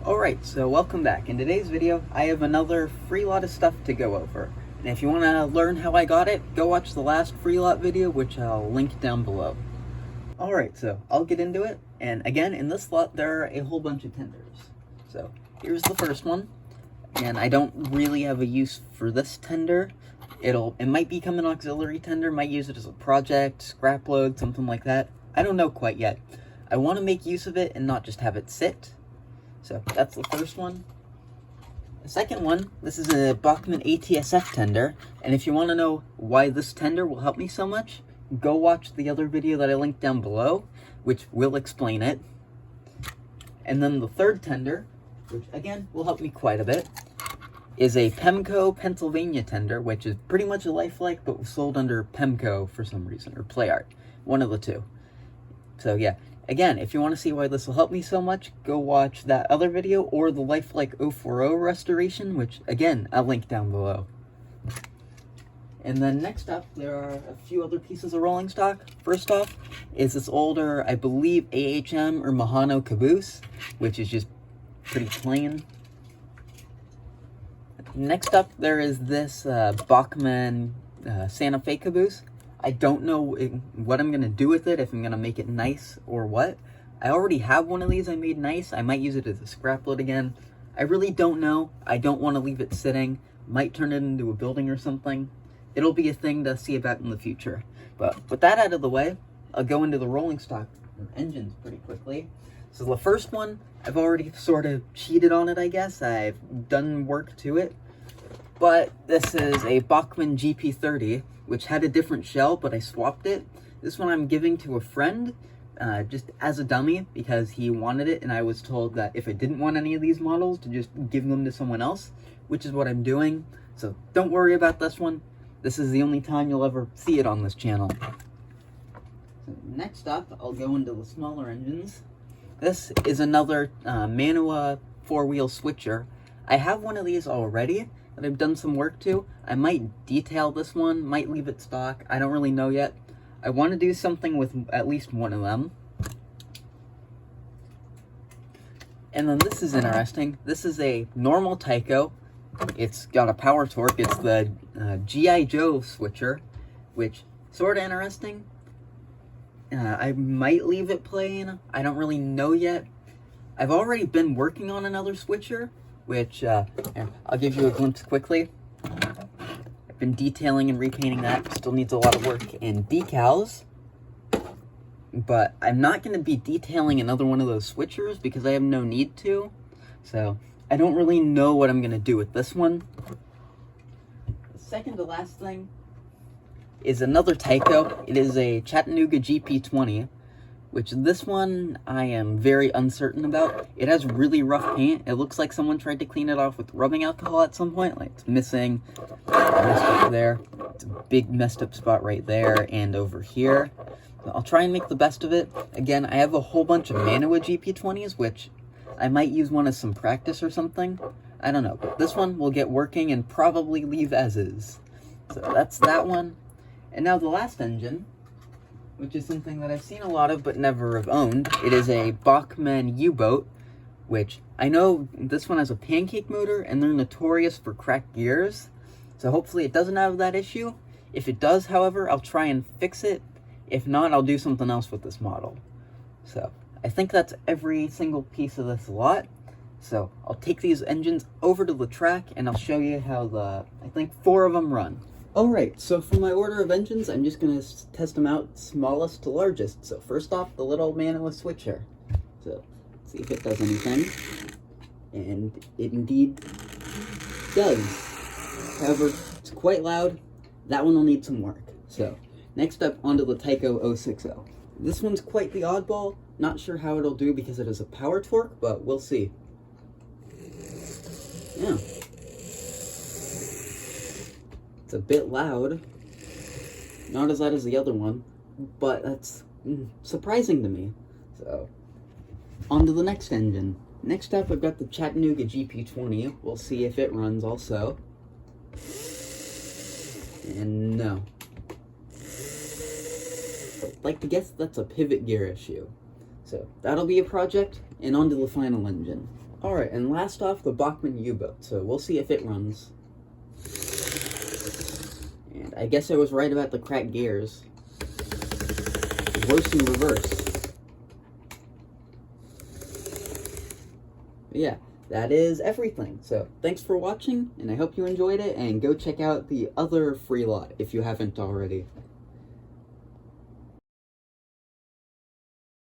Alright, so welcome back. In today's video, I have another free lot of stuff to go over. And if you want to learn how I got it, go watch the last free lot video, which I'll link down below. Alright, so I'll get into it. And again, in this lot, there are a whole bunch of tenders. So here's the first one. And I don't really have a use for this tender. It might become an auxiliary tender, might use it as a project, scrap load, something like that. I don't know quite yet. I want to make use of it and not just have it sit. So that's the first one. The second one, this is a Bachmann ATSF tender, and if you want to know why this tender will help me so much, go watch the other video that I linked down below, which will explain it. And then the third tender, which again will help me quite a bit, is a Pemco Pennsylvania tender, which is pretty much a lifelike, but was sold under Pemco for some reason, or PlayArt, one of the two. So yeah. Again, if you want to see why this will help me so much, go watch that other video or the Lifelike 040 restoration, which, again, I'll link down below. And then next up, there are a few other pieces of rolling stock. First off is this older, I believe, AHM or Mahano caboose, which is just pretty plain. Next up, there is this Bachmann Santa Fe caboose. I don't know what I'm going to do with it, if I'm going to make it nice or what. I already have one of these I made nice. I might use it as a scrap load again. I really don't know. I don't want to leave it sitting. Might turn it into a building or something. It'll be a thing to see about in the future. But with that out of the way, I'll go into the rolling stock engines pretty quickly. So the first one, I've already sort of cheated on it, I guess. I've done work to it. But this is a Bachmann GP30, which had a different shell, but I swapped it. This one I'm giving to a friend, just as a dummy, because he wanted it, and I was told that if I didn't want any of these models, to just give them to someone else, which is what I'm doing. So don't worry about this one. This is the only time you'll ever see it on this channel. So next up, I'll go into the smaller engines. This is another Manua four-wheel switcher. I have one of these already that I've done some work to. I might detail this one, might leave it stock. I don't really know yet. I want to do something with at least one of them. And then this is interesting. This is a normal Tyco. It's got a power torque. It's the G.I. Joe switcher, which sort of interesting. I might leave it plain. I don't really know yet. I've already been working on another switcher, which I'll give you a glimpse quickly. I've been detailing and repainting that. Still needs a lot of work and decals. But I'm not going to be detailing another one of those switchers because I have no need to. So I don't really know what I'm going to do with this one. The second to last thing is another Tyco. It is a Chattanooga GP20. Which this one I am very uncertain about. It has really rough paint. It looks like someone tried to clean it off with rubbing alcohol at some point. Like it's missing, messed up there. It's a big messed up spot right there and over here. So I'll try and make the best of it. Again, I have a whole bunch of Manua GP20s, which I might use one as some practice or something. I don't know, but this one will get working and probably leave as is. So that's that one. And now the last engine, which is something that I've seen a lot of but never have owned. It is a Bachmann U-boat, which I know this one has a pancake motor, and they're notorious for cracked gears. So hopefully it doesn't have that issue. If it does, however, I'll try and fix it. If not, I'll do something else with this model. So I think that's every single piece of this lot. So I'll take these engines over to the track, and I'll show you how I think 4 of them run. Alright, so for my order of engines, I'm just going to test them out smallest to largest. So first off, the little Manua switcher. So, let's see if it does anything. And it indeed does. However, it's quite loud. That one will need some work. So, next up, onto the Tyco 060. This one's quite the oddball. Not sure how it'll do because it is a power torque, but we'll see. Yeah. It's a bit loud, not as loud as the other one, but that's surprising to me. So, on to the next engine. Next up, I've got the Chattanooga GP20. We'll see if it runs also. And no. I'd like to guess that's a pivot gear issue. So, that'll be a project, and on to the final engine. Alright, and last off, the Bachmann U-boat, so we'll see if it runs. And I guess I was right about the cracked gears. Worse in reverse. But yeah, that is everything. So, thanks for watching, and I hope you enjoyed it, and go check out the other free lot if you haven't already.